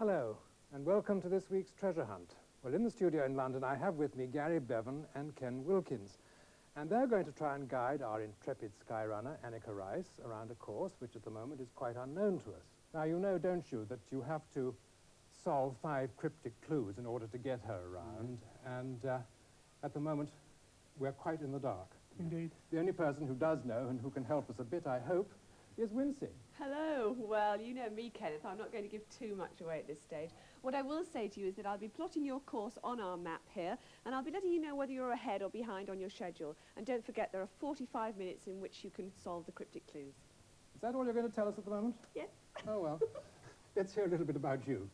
Hello, and welcome to this week's treasure hunt. Well, in the studio in London, I have with me Gary Bevan and Ken Wilkins, and they're going to try and guide our intrepid skyrunner, Anneka Rice, around a course which at the moment is quite unknown to us. Now, you know, don't you, that you have to solve 5 cryptic clues in order to get her around, and at the moment, we're quite in the dark. Indeed. The only person who does know and who can help us a bit, I hope, is Wincey. Hello. Well, you know me, Kenneth. I'm not going to give too much away at this stage. What I will say to you is that I'll be plotting your course on our map here, and I'll be letting you know whether you're ahead or behind on your schedule. And don't forget, there are 45 minutes in which you can solve the cryptic clues. Is that all you're going to tell us at the moment? Yes. Oh, well. Let's hear a little bit about you.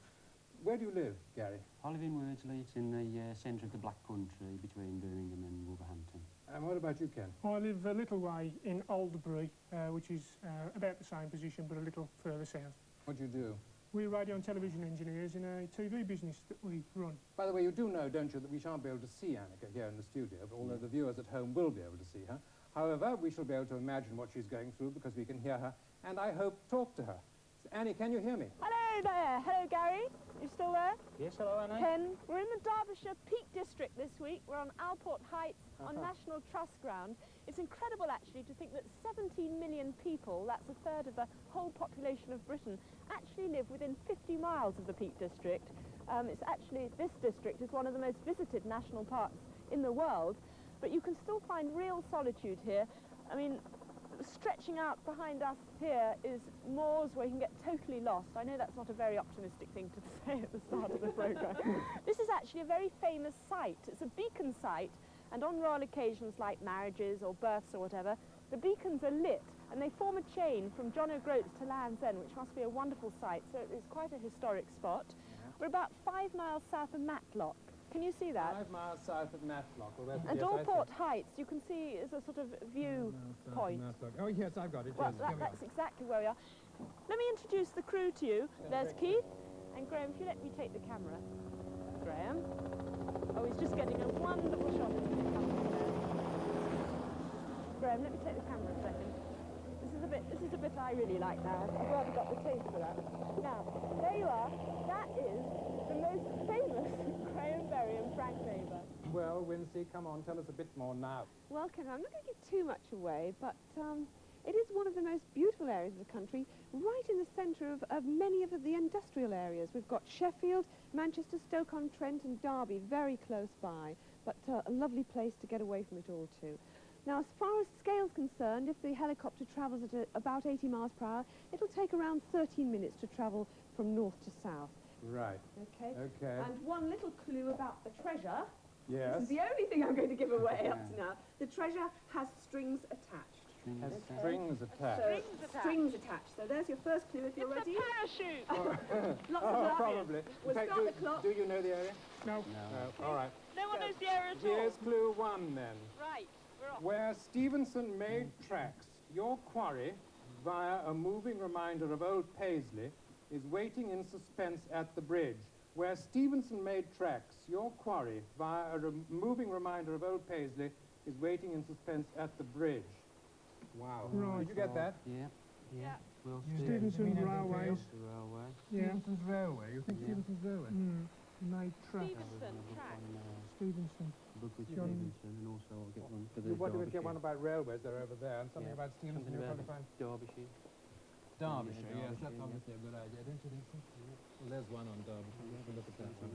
Where do you live, Gary? I live in Wordsley. It's in the centre of the Black Country between Birmingham and Wolverhampton. And what about you, Ken? I live a little way in Alderbury, which is about the same position but a little further south. What do you do? We're radio and television engineers in a TV business that we run. By the way, you do know, don't you, that we shan't be able to see Anneka here in the studio, but although the viewers at home will be able to see her. However, we shall be able to imagine what she's going through because we can hear her, and I hope talk to her. So, Annie, can you hear me? Hello there. Hello, Gary. You still there? Yes, hello, Anna. Ken, we're in the Derbyshire Peak District this week. We're on Alport Heights on National Trust ground. It's incredible, actually, to think that 17 million people, that's a third of the whole population of Britain, actually live within 50 miles of the Peak District. It's actually, this district is one of the most visited national parks in the world, but you can still find real solitude here. I mean, stretching out behind us here is moors where you can get totally lost. I know that's not a very optimistic thing to say at the start of the programme. This is actually a very famous site. It's a beacon site, and on royal occasions like marriages or births or whatever, the beacons are lit and they form a chain from John O'Groats to Land's End, which must be a wonderful site, so it's quite a historic spot. Yeah. We're about 5 miles south of Matlock. Can you see that? 5 miles south of Matlock. Well, and Alport Heights, you can see, is a sort of view point. Oh, yes, I've got it. Well, that's exactly where we are. Let me introduce the crew to you. There's Keith. And Graham, if you let me take the camera. Graham. Oh, he's just getting a wonderful shot of the camera there. Graham, let me take the camera a second. This is a bit I really like now. I've rather got the taste for that. Now, there you are. That is the most famous Graham Berry and Frank Neighbour. Well, Wincey, come on, tell us a bit more now. Well, Ken, I'm not going to give too much away, but it is one of the most beautiful areas of the country, right in the centre of many of the industrial areas. We've got Sheffield, Manchester, Stoke-on-Trent and Derby very close by, but a lovely place to get away from it all too. Now, as far as scale's concerned, if the helicopter travels at about 80 miles per hour, it'll take around 13 minutes to travel from north to south. Right. Okay. Okay. And one little clue about the treasure. Yes. This is the only thing I'm going to give away up to now. The treasure has strings attached. Has strings attached. So, strings attached. So there's your first clue if you're ready. It's a parachute! Lots of luck. Probably. We'll start the clock. Do you know the area? No. No. All right. No one knows the area at all. Here's clue 1 then. Right, we're off. Where Stevenson made tracks, your quarry, via a moving reminder of old Paisley, is waiting in suspense at the bridge. Where Stevenson made tracks, your quarry, via a moving reminder of old Paisley, is waiting in suspense at the bridge. Wow. Right. Did you get that? Yeah. Well, Stevenson's Railways. Railway. Yeah. Stevenson's Railway. You think Stevenson's Railway? Made tracks. Stevenson, track. Stevenson. Book with Stevenson, and also I'll get one for the You want to get one about railways, they're over there, and something about Stevenson you'll probably find. Derbyshire. Derbyshire, Yeah, yes, that's Derbyshire, obviously a good idea, don't you think so? Well, there's one on Derbyshire. Let's have a look at that one.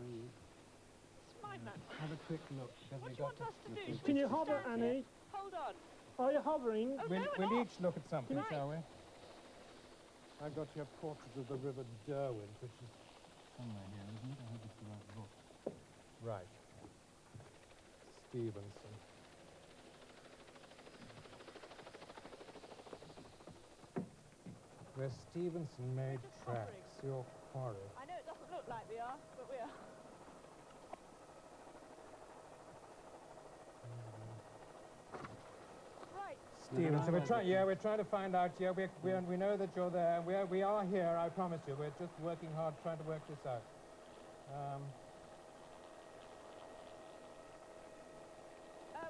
It's my map. Have a quick look. What do you want us to do? Should Can we you just hover, stand Annie? here? Hold on. Are you hovering? Oh, We'll, no, we'll we're each look at something, Right. shall we? I've got here portraits of the River Derwent, which is somewhere here, isn't it? I hope it's the right book. Right. Stevenson. Where Stevenson made just tracks, your quarry. I know it doesn't look like we are, but we are. Right. Stevenson, we're trying to find out. Yeah, we know that you're there. We are here. I promise you. We're just working hard, trying to work this out.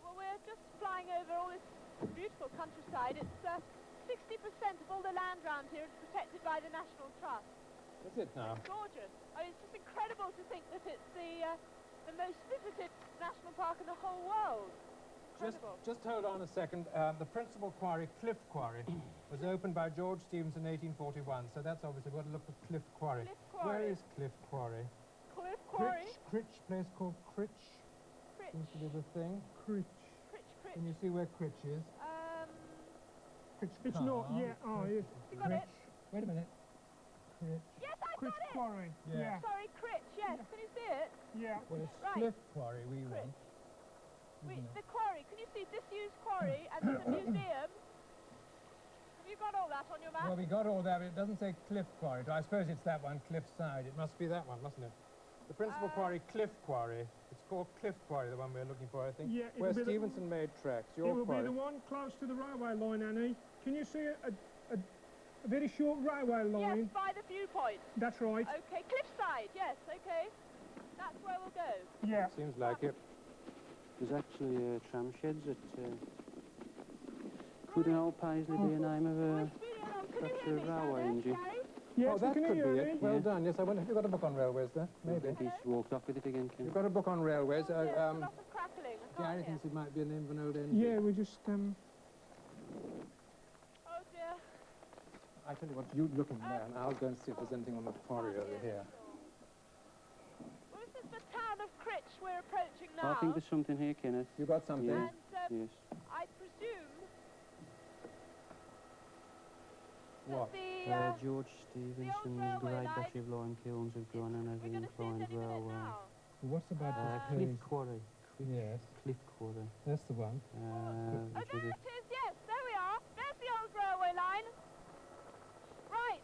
Well, we're just flying over all this beautiful countryside. It's 60% of all the land around here is protected by the National Trust. That's it now. Gorgeous. I mean, it's just incredible to think that it's the most visited national park in the whole world. Incredible. Just hold on a second. The principal quarry, Cliff Quarry, was opened by George Stevens in 1841. So that's obviously, we've got to look for Cliff Quarry. Cliff Quarry. Where is Cliff Quarry? Cliff Quarry. Critch, place called Critch. Critch. Seems to be the thing. Critch. Critch. Can you see where Critch is? Critch It's Car. not, yeah, oh, yes. You got it? Wait a minute. Critch. Yes, I Critch got it. Quarry. Yeah. Yeah. Sorry, Critch. Yes. Can you see it? Yeah. Well, it's Right. Cliff Quarry we Critch. want. The quarry. Can you see disused quarry and there's a museum? Have you got all that on your map? Well, we got all that, but it doesn't say Cliff Quarry. I suppose it's that one, Cliffside. It must be that one, mustn't it? The principal quarry, Cliff Quarry. It's called Cliff Quarry, the one we're looking for, I think. Yeah, where it'll be Stevenson made tracks. It Your will quarry. be the one close to the railway line, Annie. Can you see a very short railway line? Yes, by the viewpoint. That's right. Okay, cliffside. Yes, okay. That's where we'll go. Yeah. Seems like it. There's actually tram sheds at... Could an old Paisley be a name of a... Can you perhaps hear a me, railway Shannon? engine? Gary? Yes, oh, we that can could hear be you. it. Well Yeah. done. Yes, I wonder if you've got a book on railways there. Maybe. He's walked off with it again, Ken. You've got a book on railways. Oh, yes, a lot of crackling. I Gary can't hear. thinks it might be a name of an old engine. Yeah, we just, Oh dear. I tell you what, you look in there and I'll go and see if there's anything on the quarry over here. Well, this is the town of Critch we're approaching now. I think there's something here, Kenneth. You got something? Yeah. And Yes. I presume What? that the... George Stevenson's railway Great line. Battery of Lime Kilns have gone and have we're going to see it inclined any minute railway. now. What's about this Cliff place? Quarry. Yes, Cliff Quarry. that's the one. Oh, Which there was it is, yes, there we are. There's the old railway line. Right,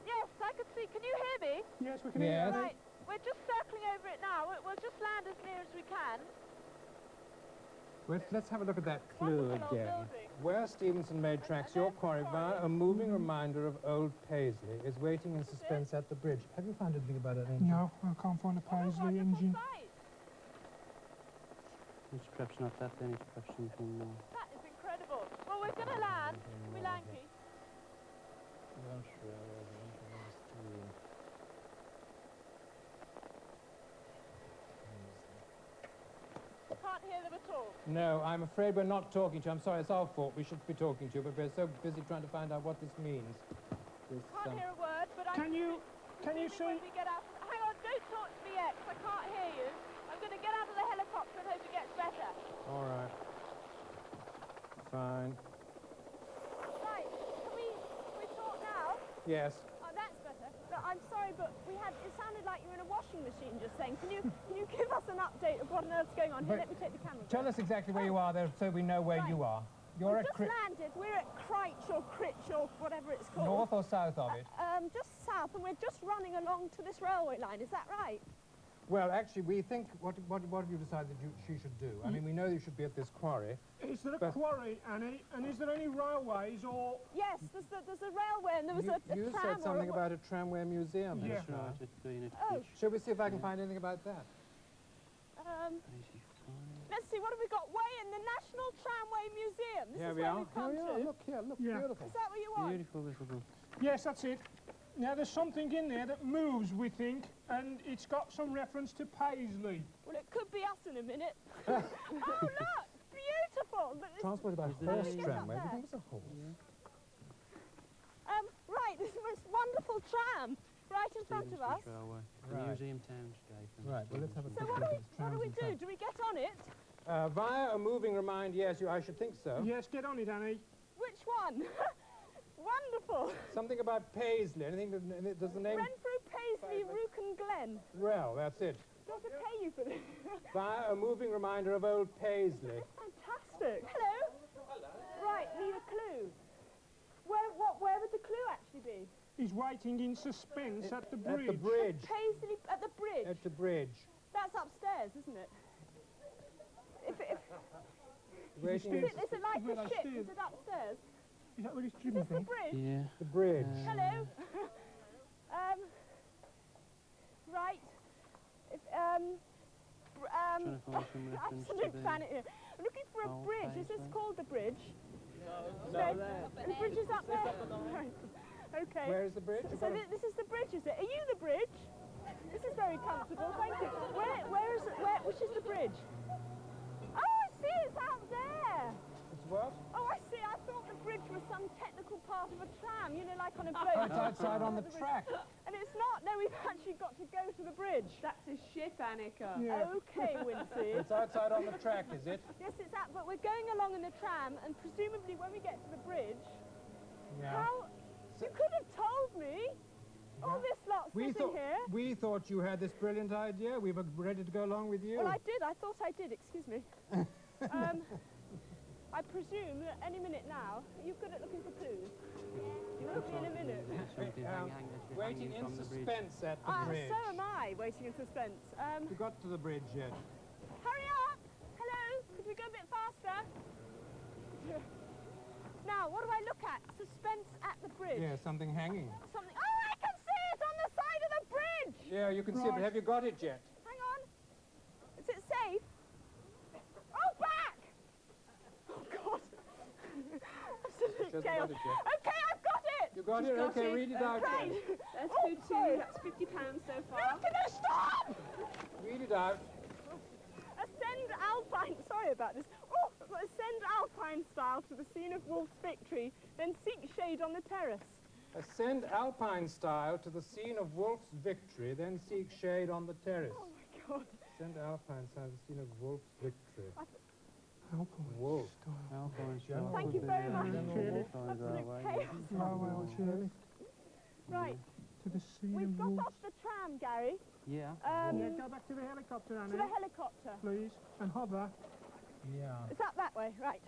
yes, I can see. Can you hear me? yes, we can Yes. hear you. Right, we're just circling over it now. We'll just land as near as we can. Let's have a look at that clue Wonderful old again. building. Where Stevenson made tracks, and your there's the quarry quarry. via a moving reminder of old Paisley is waiting in suspense at the bridge. Have you found anything about that engine? No, I can't find a What a Paisley wonderful engine. sight. It's perhaps not that then, it's perhaps something... That is incredible. Well, we're going to land. Can we land, Keith? Can't hear them at all. No, I'm afraid we're not talking to you. I'm sorry, it's our fault. We should be talking to you, but we're so busy trying to find out what this means. This, Can't hear a word, but I Can you when see? we get out... Hang on, don't talk to me yet, 'cause I can't hear you. I'm going to get out of the helicopter and hope it gets better. All right. Fine. Right, can we talk now? Yes. Oh, that's better. But I'm sorry, but it sounded like you were in a washing machine just saying. Can you give us an update of what on earth's going on? Here, But let me take the camera. Tell us exactly where you are there so we know where Right. you are. You're We've at just landed. We're at Critch or Critch or whatever it's called. north or south of it? Just south, and we're just running along to this railway line. Is that right? Well, actually, we think, what have you decided she should do? I mean, we know you should be at this quarry. Is there a But- quarry, Annie? And is there any railways or... Yes, there's a railway, and there was a You tram said something or about a tramway museum. Yeah. just now. Right, it's been at Oh. Cliff. Shall we see if I can find anything about that? Paisley Quarry. Let's see, what have we got? Way in the National Tramway Museum. This Here is we where are. we've come Here we are. to. Look here, look, Yeah. beautiful. Is that what you want? Beautiful little book. Yes, that's it. Now, there's something in there that moves, we think, and it's got some reference to Paisley. Well, it could be us in a minute. Oh, look! Beautiful! But Transported by Is there horse any- tramway. Do Up you think it's a horse? right, this most wonderful tram right in front of us. Stevenson's Railway. The Right. Museum Townscape. and Right, well, let's have a So quick what look do at we, this what do we trams do? and Do we get on it? via a moving remind, yes, I should think so. Yes, get on it, Annie. Which one? Wonderful! Something about Paisley. Anything? Does the name? Renfrew, Paisley, Rooken Glen. Well, that's it. Do I have to pay you for this? Via a moving reminder of old Paisley. Fantastic. Hello? Right, need a clue. Where would the clue actually be? He's waiting in suspense at the bridge. At the bridge. Paisley, at the bridge. At the bridge. That's upstairs, isn't it? Waiting. Is Is it like Where the I ship? steer. Is it upstairs? Is that where he's Is dribbling this the from? bridge? Yeah. The bridge. Hello? Right. If, Trying to find some reference to absolute the planet here. I'm looking for a old bridge. Is this Paisley. called the bridge? No, the bridge is up there. Right. Okay. Where is the bridge? So this is the bridge, is it? Are you the bridge? This is very comfortable, thank you. Where is it? Which is the bridge? Oh, I see, it's out there. It's what? Oh, I see. I thought the bridge was some technical part of a tram, you know, like on a boat. Oh, it's outside on the track. And it's not. No, we've actually got to go to the bridge. That's a ship, Anneka. Yeah. Okay, Wincey. It's outside on the track, is it? Yes, it's out, but we're going along in the tram, and presumably when we get to the bridge, Yeah. how... You could have told me. All this lot sitting here. We thought you had this brilliant idea. We were ready to go along with you. Well, I did. I thought I did. Excuse me. I presume that any minute now, you're good at looking for clues. You will be in a minute. Waiting in suspense at the bridge. So am I, waiting in suspense. We got to the bridge yet? Hurry up! Hello? Could we go a bit faster? Now, what do I look at? Suspense at the bridge. Yeah, something hanging. Something. Oh, I can see it on the side of the bridge! Yeah, you can see it, but have you got it yet? Hang on. Is it safe? Oh, back! Oh, God. Absolute chaos. Okay, I've got it! You got it? Okay, read it out. Great. That's good too. That's £50 so far. Now, can I stop? Read it out. Ascend Alpine, sorry about this. Oh, ascend Alpine style to the scene of Wolf's victory, then seek shade on the terrace. Ascend Alpine style to the scene of Wolf's victory, then seek shade on the terrace. Oh my God. Ascend Alpine style to the scene of Wolf's victory. Alpine Wolf. style. Thank you very much. Shirley. Absolute chaos. Farewell, Shirley. Right, To the scene we've of got wolves, off the tram, Gary. Yeah. Yeah, go back to the helicopter, To Annie, the helicopter. please, and hover. Yeah. Is that way? Right.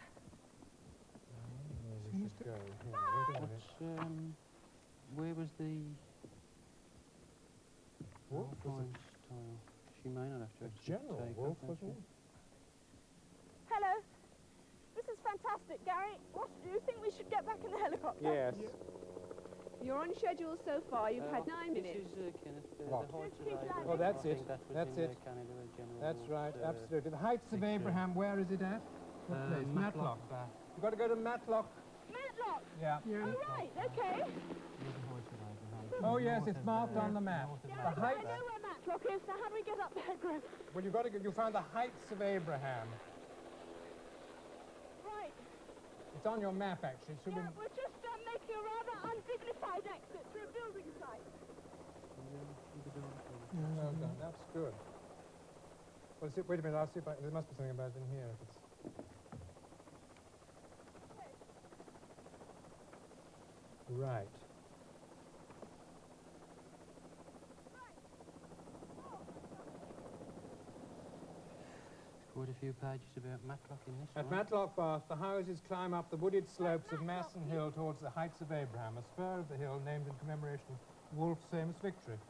We should go. Here, wait a minute. What's, where was the Wolf was Alpine style? She may not have to a actually general take wolf, off, wasn't actually. it? Hello. This is fantastic, Gary. What do you think we should get back in the helicopter? Yes. You're on schedule so far. You've had 9 minutes. This is Kenneth, What? the heights of Keep Abraham. landing. Oh, that's I it. think that was That's in it. Canada, a general That's right, wolf, absolutely. The Heights of picture. Abraham, where is it at? What place? Matlock. You've got to go to Matlock. Matlock. Yeah. Yeah. Oh, right. Okay. Oh, yes, it's marked on the map. Yeah, The I heights. know where Matlock is. Now, how do we get up there, Graham? Well, you've got to go. You found the Heights of Abraham. Right. It's on your map, actually. It should Yeah, be. we're just making a rather undignified exit through a building site. Well done. That's good. Well, see, wait a minute. I'll see if there must be something about it in here. If it's... Right. Quite a few pages about Matlock in this At one. Matlock Bath, the houses climb up the wooded slopes of Masson Hill towards the Heights of Abraham, a spur of the hill named in commemoration of Wolfe's famous victory.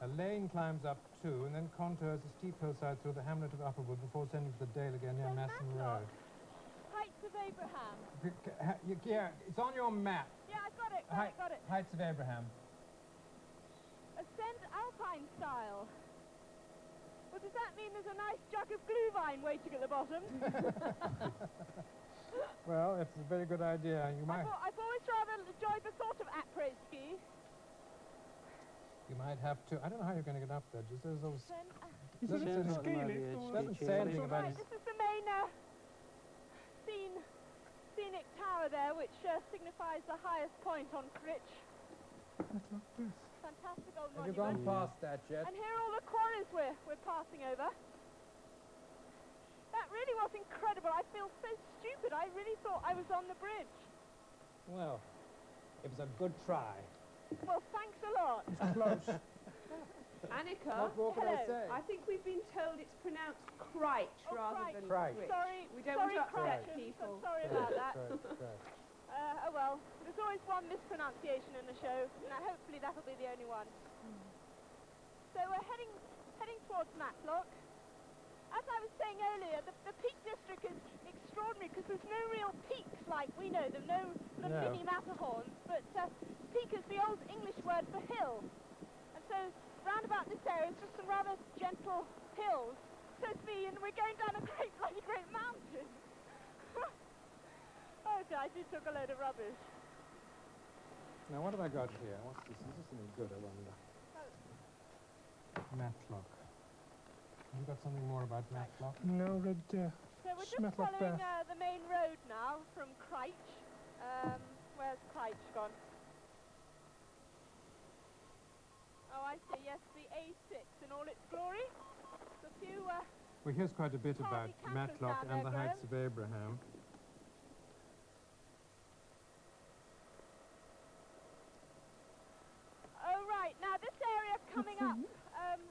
A lane climbs up too, and then contours a steep hillside through the hamlet of Upperwood before sending to the dale again near So Masson Matlock. Road. Heights of Abraham. Yeah, it's on your map. Yeah, I got it, got it. Heights of Abraham. Ascend Alpine style. Well, does that mean there's a nice jug of glühwein waiting at the bottom? Well, it's a very good idea. You might I've always rather enjoyed the thought of après-ski. have to. I don't know how you're going to get up there. Just there's those. Is Doesn't it a say- ski lift or... Doesn't say anything about Right, it. this is the main scenic tower there, which signifies the highest point on Critch. Matlock Bath. Fantastic old Have you monument. gone past that yet? And here are all the quarries we're passing over. That really was incredible. I feel so stupid. I really thought I was on the bridge. Well, it was a good try. Well, thanks a lot. It's close. Anneka, What more can I Hello. say? I think we've been told it's pronounced Crich Oh, rather Crich. than Crich. Crich. Sorry, We don't sorry, want to upset Critch. people. Sorry about that. Right. Oh well, there's always one mispronunciation in the show, and hopefully that'll be the only one. So we're heading towards Matlock. As I was saying earlier, the Peak District is extraordinary because there's no real peaks like we know them, no sort of No. mini Matterhorns, but peak is the old English word for hill. And so round about this area is just some rather gentle hills, so to be, and we're going down a great mountain. Okay, I did took a load of rubbish. Now, what have I got here? What's this? Is this any good, I wonder? Matlock. Have you got something more about Matlock? No, red. So we're just Matlock following Bath. the main road now from Cryche. Where's Cryche gone? Oh, I see, yes, the A6 in all its glory. There's a few, Well, here's quite a bit about Hardy campers Matlock down and the there, Heights of Abraham. oh, right, now this area coming up,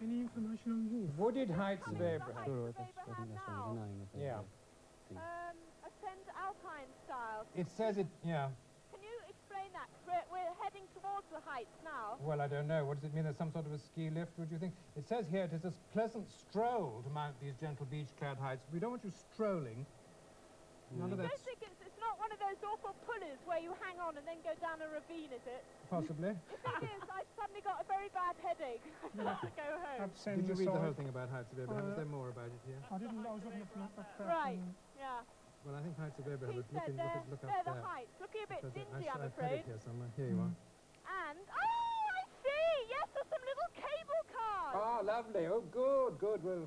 Any information on these? Wooded Heights of coming to the Abraham. Heights Sure, of that's, I Abraham think that's now. the name of it. Yeah. Ascend Alpine style. It says it, yeah. Can you explain that? 'Cause we're heading towards the heights now. Well, I don't know. What does it mean? There's some sort of a ski lift, would you think? It says here it is a pleasant stroll to mount these gentle beach-clad heights. We don't want you strolling. None of I that, don't think it's not one of those awful pulleys where you hang on and then go down a ravine, is it? possibly. The thing is, I suddenly got a very bad headache. I have to go home. I've seen Did you the read the side. whole thing about Heights of Abraham? Is there more about it here? I didn't. I was looking at Matlock Bath. Right, and yeah. Well, I think Heights of Abraham. He said Look they're up the there. heights. Looking a bit Because dingy, I'm I've had afraid. it here somewhere. Here you are. And, oh, I see! Yes, there's some little cable cars. Oh, lovely. Oh, good, good. Well,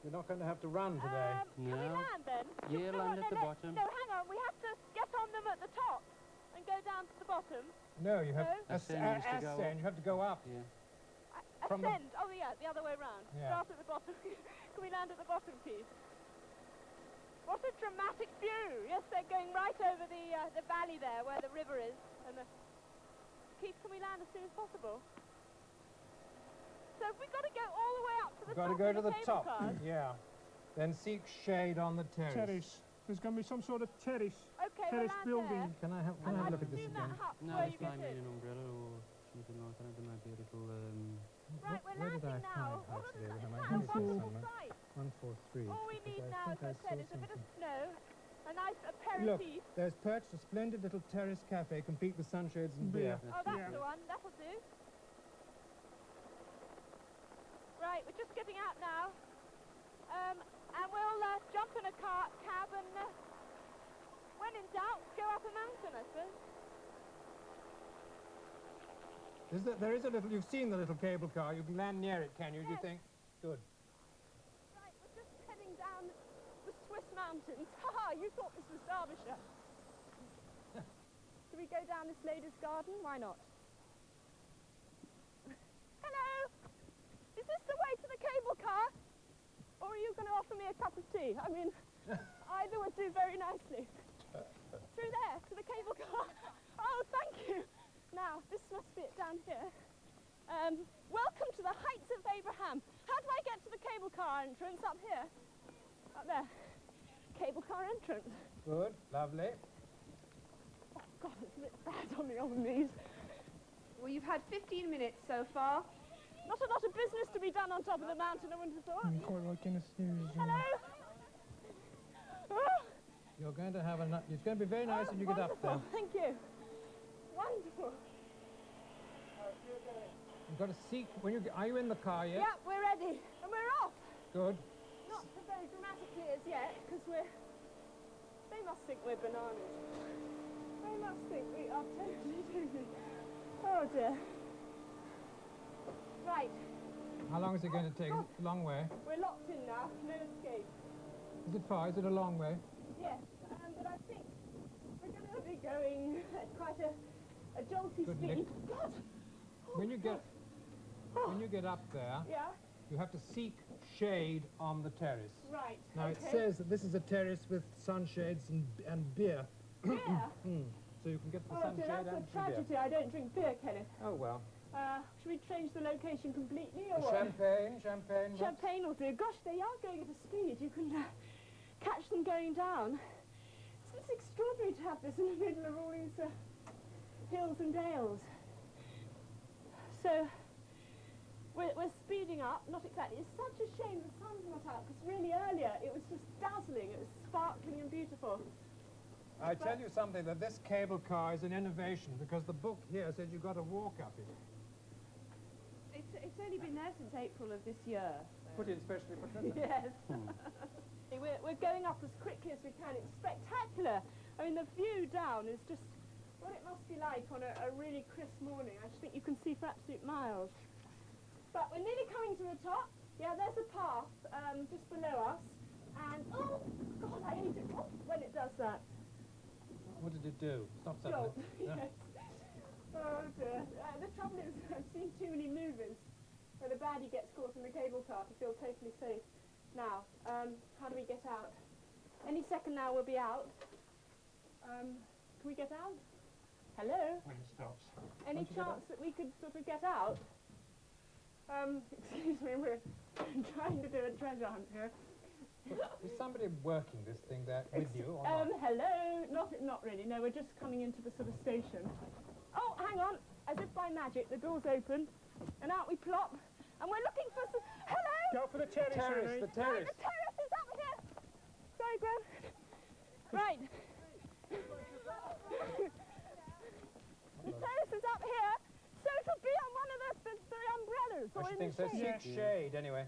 you're not going to have to run today. Can we No. land then? Yeah, No, land at no, the no, bottom. No, hang on. We have to get on them at the top and go down to the bottom. No, you have No? Ascend is to go ascend. You have to go up. Yeah. From the- Ascend. Oh, yeah, the other way round. Yeah. Start at the bottom. Can we land at the bottom, please? What a dramatic view. Yes, they're going right over the valley there where the river is. And Keith, can we land as soon as possible? So we've got to go all the way up to the Got top to go of to the cable top. cars. Yeah. Then seek shade on the terrace. Terrace. There's going to be some sort of terrace. Okay, Terrace we'll land building. Can I have there. a look at this Assume again? that hut No, where this you get might need in. an umbrella or something like that. There might be a little... Right, we're Where did I landing now. find Heights of Abraham? I What had a it here wonderful somewhere. sight. 143. All we need because now, as I think said, saw is a bit of something. snow, a nice Look, aperitif. there's perched a splendid little terrace cafe, complete with sunshades and beer. Oh, that's Yeah. the one. That'll do. Right, we're just getting out now. And we'll jump in a cab and, when in doubt, go up a mountain, I suppose. There is a little, you've seen the little cable car, you can land near it, can you, do you Yes. think? Good. Right, we're just heading down the Swiss mountains. Ha! You thought this was Derbyshire. Should we go down this lady's garden? Why not? Hello! Is this the way to the cable car? Or are you going to offer me a cup of tea? I mean, either would do very nicely. Through there, to the cable car. Oh, thank you. Now, this must be it down here. Welcome to the Heights of Abraham. How do I get to the cable car entrance? Up here? Up there. Cable car entrance. Good, lovely. Oh, God, it's a bit bad on the old knees. Well, you've had 15 minutes so far. Not a lot of business to be done on top of the mountain, I wouldn't have thought. Quite like in a series. Hello? Oh, You're going to have it's going to be very nice when you get up there. wonderful. Thank you. Wonderful. You've got to seek, are you in the car yet? Yeah, we're ready. And we're off. Good. Not so very dramatically as yet, because they must think we're bananas. They must think we are totally doing. Oh dear. Right, How long is it going to take? Is it a long way? we're locked in now, no escape. Is it far? Is it a long way? Yes, but I think we're going to be going at quite a jolty Good speed. lift. God! When you get up there, Yeah, you have to seek shade on the terrace. right. Now it okay. says that this is a terrace with sunshades and beer. Yeah. So you can get the Oh sunshade dear, and that's a the beer. tragedy. I don't drink beer, Kenneth. Oh well. Should we change the location completely or what? Champagne. What? Champagne will do. Gosh, they are going at a speed. You can catch them going down. It's extraordinary to have this in the middle of all these hills and dales. So, we're speeding up. Not exactly. It's such a shame the sun's not out, because really earlier it was just dazzling. It was sparkling and beautiful. I tell you something, that this cable car is an innovation, because the book here says you've got to walk up it. It's only been there since April of this year. Put in specially for Trinidad. Yes. We're going up as quickly as we can. It's spectacular. I mean, the view down is just, what it must be like on a really crisp morning. I just think you can see for absolute miles. But we're nearly coming to the top. Yeah, there's a path just below us. And, oh, God, I hate it when it does that. What did it do? Stop Jolt, suddenly. yes. Oh, dear. The trouble is, I've seen too many movies where the baddie gets caught in the cable car to feel totally safe. Now, how do we get out? Any second now we'll be out. Can we get out? Hello? When it stops. Any chance that we could sort of get out? Excuse me, we're trying to do a treasure hunt here. Is somebody working this thing there with you or not? Hello? Not really, no, we're just coming into the sort of station. Oh, hang on, as if by magic, the door's opened, and out we plop, and we're looking for some... Hello? Go for the terrace, Annie. The terrace. The terrace is up here! Sorry, Graham. Right. The terrace is up here, so it'll be on one of the umbrellas, or I in should think the so. shade. Seek shade, anyway.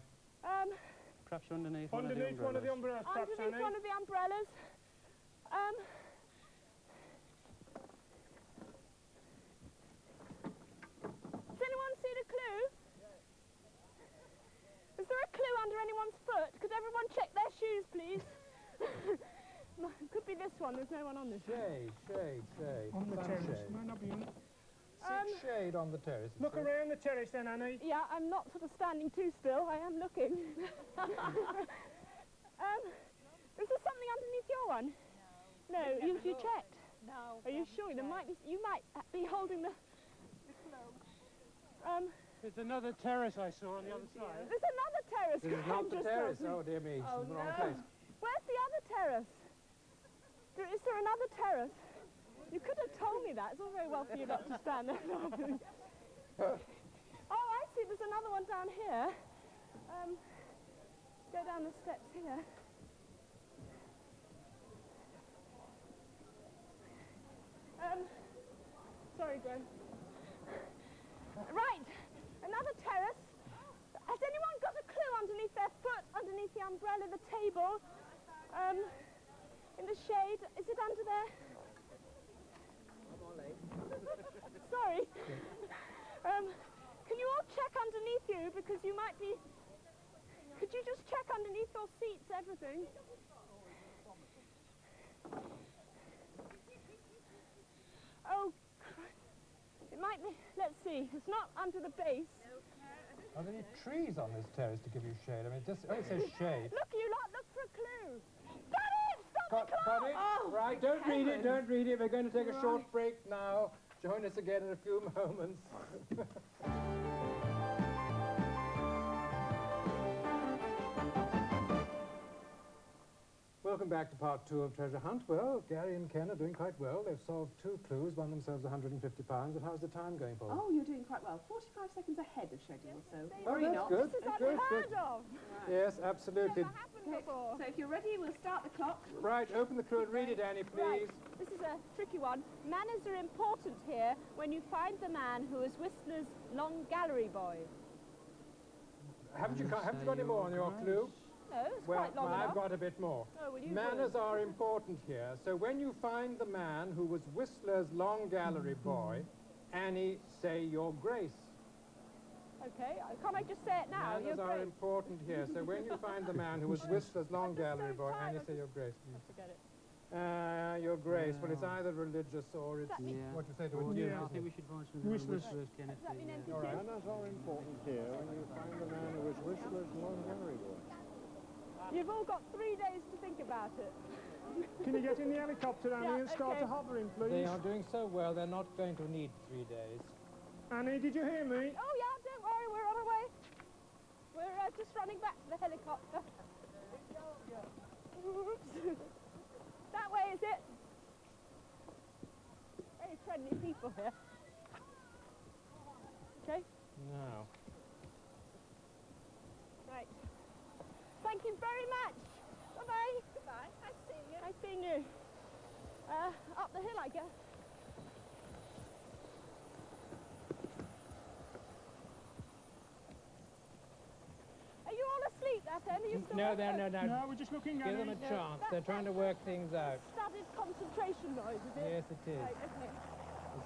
Perhaps underneath, Underneath one of the umbrellas, perhaps, Underneath Annie. one of the umbrellas. Has anyone seen a clue? Is there a clue under anyone's foot? Could everyone check their shoes, please? It could be this one. There's no one on this one. Shade. On the terrace. Sunshade. Might not be in. Seek shade on the terrace. it Look says. around the terrace then, Annie. Yeah, I'm not sort of standing too still. I am looking. Is there something underneath your one? No, you checked. No. Are you sure? There might be. You might be holding the. There's another terrace I saw on the other side. There's another terrace. This is Graham not the just terrace. told me. Oh, dear me. Oh, It's in the wrong no. place. Where's the other terrace? Is there another terrace? You could have told me that. It's all very well for you not to stand there. Oh, I see. There's another one down here. Go down the steps here. Sorry, Joe. Right, another terrace. Has anyone got a clue underneath their foot, underneath the umbrella, the table, in the shade? Is it under there? Sorry. Can you all check underneath you, because you might be... Could you just check underneath your seats, everything? Oh, Christ. It might be... Let's see. It's not under the base. Are there any trees on this terrace to give you shade? I mean, it only says shade. Look, you lot, look for a clue. Got it! Stop the clock! Got it? Oh, Right, don't read it, don't read it. We're going to take a short break now. Join us again in a few moments. Welcome back to part 2 of Treasure Hunt. Well, Gary and Ken are doing quite well. They've solved 2 clues, won themselves £150. And how's the time going for them? Oh, you're doing quite well. 45 seconds ahead of schedule, so Oh, worry that's not. good. This is Good, unheard good. of. Yes, absolutely. Never happened before. So if you're ready, we'll start the clock. Right, open the clue and read it, Annie, Right, please. this is a tricky one. Manners are important here when you find the man who is Whistler's long gallery boy. Haven't you got any more on your clue? No, it's Well, quite long I've enough. got a bit more. Oh, well, you Manners go. are important here. So when you find the man who was Whistler's long gallery boy, Annie, say your grace. Okay, can't I just say it now? Manners You're are great. important here. So when you find the man who was Whistler's long gallery boy, tired, Annie, I say your grace. Forget it. Your grace. Well, it's either religious or it's Yeah. what you say to Oh, a yeah, deer. I think we should find some Whistlers. Kenneth. Does that mean anything All to right. you? Manners are important here when you find the man who was Whistler's long gallery boy. You've all got 3 days to think about it. Can you get in the helicopter, Annie, Yeah, and start okay. to hovering, They please? are doing so well, they're not going to need 3 days. Annie, did you hear me? Oh, yeah, don't worry, we're on our way. We're just running back to the helicopter. Oops. That way, is it? Very friendly people here. Okay, Now, right. Thank you very much. Bye-bye. Goodbye. Nice seeing you. Nice seeing you. Up the hill, I guess. Are you all asleep that end? Are you still no, awake? No, we're just looking at give them it. a chance. They're trying to work things out. Studied concentration noise, is it? Yes, it is. Right, isn't it?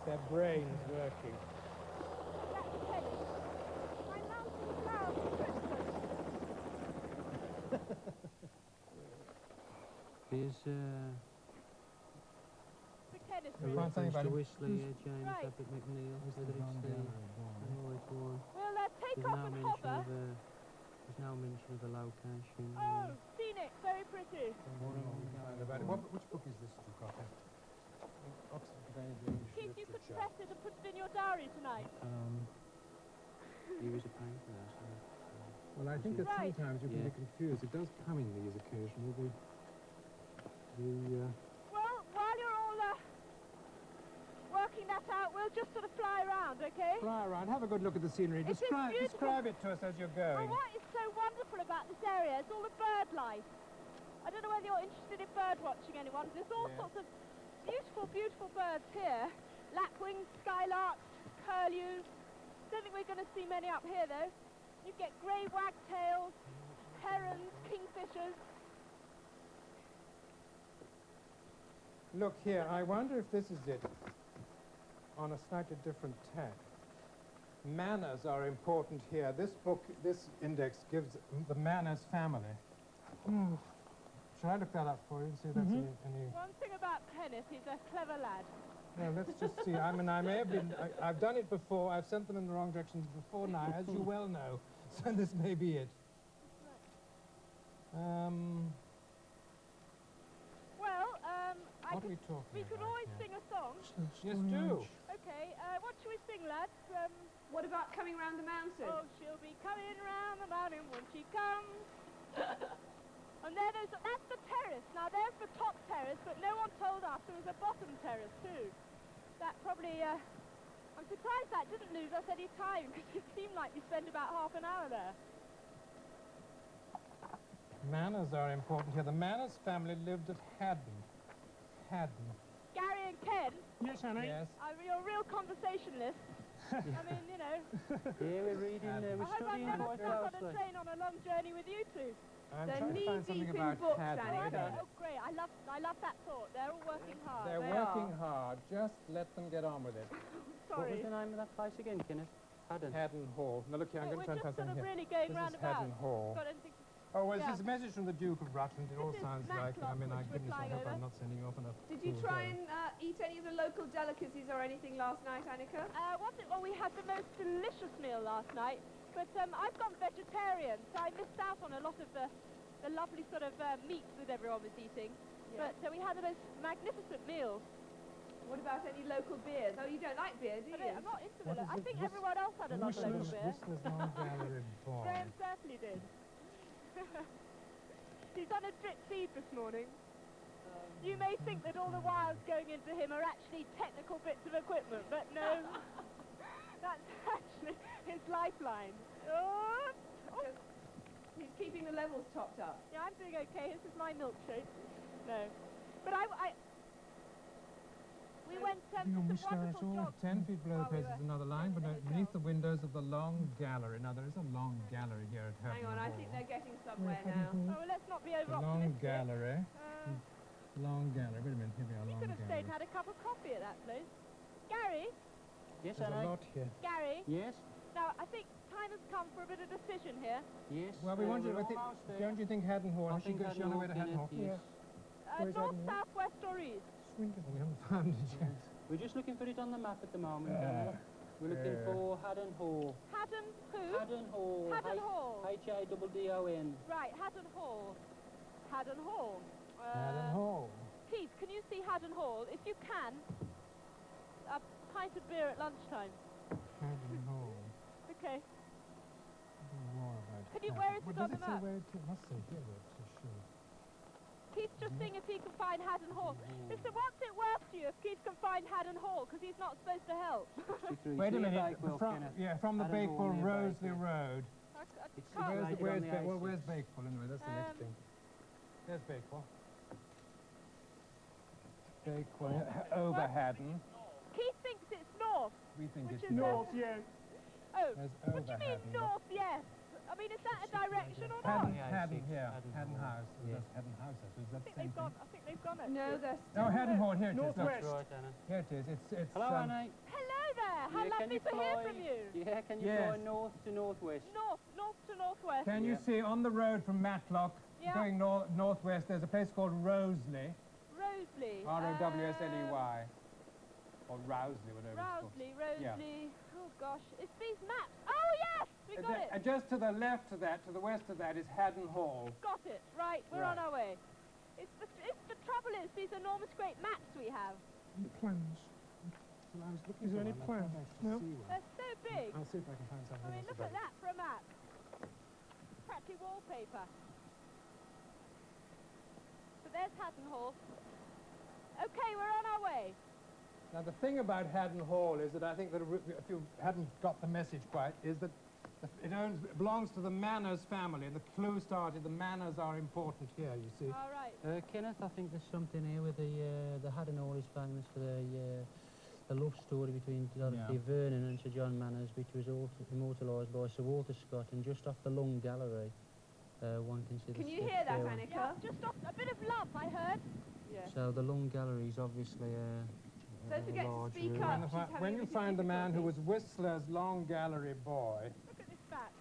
Their brains working. That's Kenny. My mountain flowers for Christmas. Here's For Kenneth, Right. really. Can't say about to him. Whistler, James, Right. Abbott, McNeil, Who's the whether it's the non-gallery boy? right one. We'll take There's off no and mention hover. of there's no mention of a location. Oh, scenic, very pretty. Which book is this you've got here? Oxford Companion to English Keith, you could Literature. press it and put it in your diary tonight. He was a painter, so. Well, I think that Right. sometimes you can Yeah. be confused. It does come in these occasionally. Well, while you're all working that out, we'll just sort of fly around, okay? Fly around, have a good look at the scenery. It is Describe beautiful. it to us as you're Well, going. what is so wonderful about this area is all the bird life. I don't know whether you're interested in bird watching, anyone. There's all Yeah. sorts of beautiful, beautiful birds here. Lapwings, skylarks, curlews. Don't think we're going to see many up here, though. You get grey wagtails, herons, kingfishers. Look here, I wonder if this is it on a slightly different tack. Manners are important here. This book, this index gives the Manners family. Shall I look that up for you and see if that's any... One thing about Kenneth, he's a clever lad. Well, let's just see. I mean, I may have been... I've done it before. I've sent them in the wrong directions before now, as you well know. So this may be it. Well, What are we talking we could about always here? sing a song. Yes, do. Okay, what should we sing, lads? What about coming round the mountain? Oh, she'll be coming round the mountain when she comes. And that's the terrace. Now, there's the top terrace, but no one told us there was a bottom terrace, too. That probably, I'm surprised that didn't lose us any time, because it seemed like we spent about half an hour there. Manners are important here. The Manners family lived at Haddon. Haddon. Gary and Ken, Yes, Annie. Yes. you're real conversationalists. I mean, you know, Yeah, we're reading, I we're hope I've studying never quite stuck on a closely. train on a long journey with you two. I'm They're trying to find something knee-deep in about books, Haddon. Anneka. Oh, great. I love that thought. They're all working hard. They're They working are. hard. Just let them get on with it. What was Sorry. the name of that place again, Kenneth? Haddon. Haddon Hall. Now look here, I'm We're going to try just and sort find of something here. really going This round is about. Haddon Hall. Got anything? Oh, well, Yeah. this is a message from the Duke of Rutland. It all This is sounds like, I mean, Matlock, which goodness, we're I hope flying I'm not sending you off on a Did you fool try day. and eat any of the local delicacies or anything last night, Anneka? Was it? Well, we had the most delicious meal last night, but I've gone vegetarian, so I missed out on a lot of the lovely sort of meats that everyone was eating. Yeah. But we had the most magnificent meal. What about any local beers? Oh, you don't like beer, do you? I'm not into What it. is I it? think Whist- everyone else had a lot of local beer. Whistler's non-gallery boy. Graham certainly did. He's on a drip feed this morning. You may think that all the wires going into him are actually technical bits of equipment, but no, that's actually his lifeline. Oh, He's keeping the levels topped up. yeah, I'm doing okay. This is my milkshake. No, but we went to some wonderful jogs. 10 feet below the while we place is were another line, but beneath the windows of the long gallery. Now, there is a long gallery here at Haddon Hang on, I Hall. think they're getting somewhere Haddon now. Hall. Oh, well, let's not be over The long optimistic. gallery. Long gallery. Wait a minute, here we are, We long could have stayed and gallery. had a cup of coffee at that place. Gary, Yes, There's a Annie? lot here. Gary. Yes? Now, I think time has come for a bit of decision here. Yes. Well, we want you we're to... almost there. Don't you think Haddon Hall? I She think goes on her way to Haddon Hall. Yes. Where is North, Haddon Hall? south, west or east? Swindon. We haven't found it yet. We're just looking for it on the map at the moment. Yeah. We're looking Yeah. for Haddon Hall. Haddon who? Haddon Hall. Haddon Hall. H-A-D-D-O-N. Right, Haddon Hall. Haddon Hall. Haddon Hall. Keith, can you see Haddon Hall? If you can, a pint of beer at lunchtime. Haddon Hall. Okay. More about Can you- Haddon. where is it Well, on does the say map? where it must say here where it should. Keith's just seeing if he can find Haddon Hall. Listen, what's it worth to you if Keith can find Haddon Hall? Because he's not supposed to help. Wait a minute. Bakewell, From, Kenneth. yeah, from the Haddon Hall Bakewell, near Roseley Bakewell. Road. It's can't- Where's, situated where's, on the well, A6. where's Bakewell anyway? That's the next Um, thing. There's Bakewell. Bakewell. Over Haddon. Keith thinks it's north. We think Which it's is north. North, yeah. Oh, There's what do you mean over Haddon. north, yes? I mean, mean, is that a direction or not? Haddon, here. Haddon Haddon Hall. House. Yeah. Haddon House, is that the same thing? I think they've gone. No, they're Oh, Haddon Hall, here it is. Look. Northwest. Right, Anna. Here it is. It's Hello, Anna. Hello there. How Yeah, can lovely you to hear fly- from you. Yeah, can you Yes. fly north to northwest? North to northwest. Can you Yeah. see on the road from Matlock, Yeah. going northwest, there's a place called Roseley, Roseley. R-O-W-S-L-E-Y, or Rousley, whatever it's called. Roseley. Yeah. Oh gosh, it's these maps. Oh yes, we got it. Just to the left of that, to the west of that, is Haddon Hall. Got it. Right, we're Right. on our way. It's the trouble is these enormous great maps we have. Plans. Well, I was looking Is there for any one, I plan? can't actually No? see one. They're so big. I'll see if I can find something I mean, else look about at it. that for a map. Practically wallpaper. But there's Haddon Hall. Okay, we're on our way. Now, the thing about Haddon Hall is that I think that if you hadn't got the message quite, is that it belongs to the Manners family. The clue started, the Manners are important here, you see. All right. Kenneth, I think there's something here with the Haddon Hall is famous for the love story between Dorothy Vernon and Sir John Manners, which was immortalised by Sir Walter Scott, and just off the Long Gallery, one can see the Can you steps hear that, there. Anneka? Yeah, just off a bit of love, I heard. Yeah. So the Long Gallery is obviously Don't forget to large speak room. up. When, She's having when a you bit of find the man who was difficulty. Whistler's Long Gallery boy, Look at this map.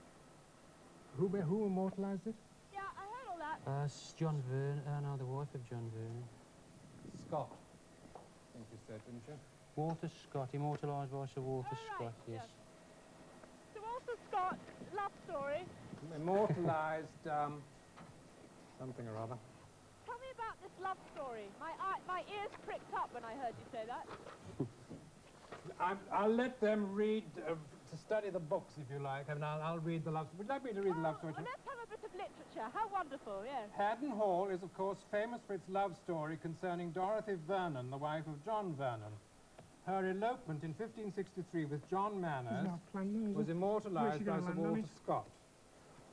who immortalised it? Yeah, I heard all that. John Vernon, no, the wife of John Vernon. Scott, I think you said, didn't you? Walter Scott, immortalised by Sir Walter Oh, right, Scott, yes. So Walter Scott, love story. Immortalised something or other. Tell me about this love story. My ears pricked up when I heard you say that. I'll let them read, to study the books if you like, and I'll read the love story. Would you like me to read the love story? Well, let's have a bit of literature. How wonderful, yes. Haddon Hall is, of course, famous for its love story concerning Dorothy Vernon, the wife of John Vernon. Her elopement in 1563 with John Manners There's no plan there, is was there? immortalised by Where's she Sir gonna land, Walter Annie? Scott.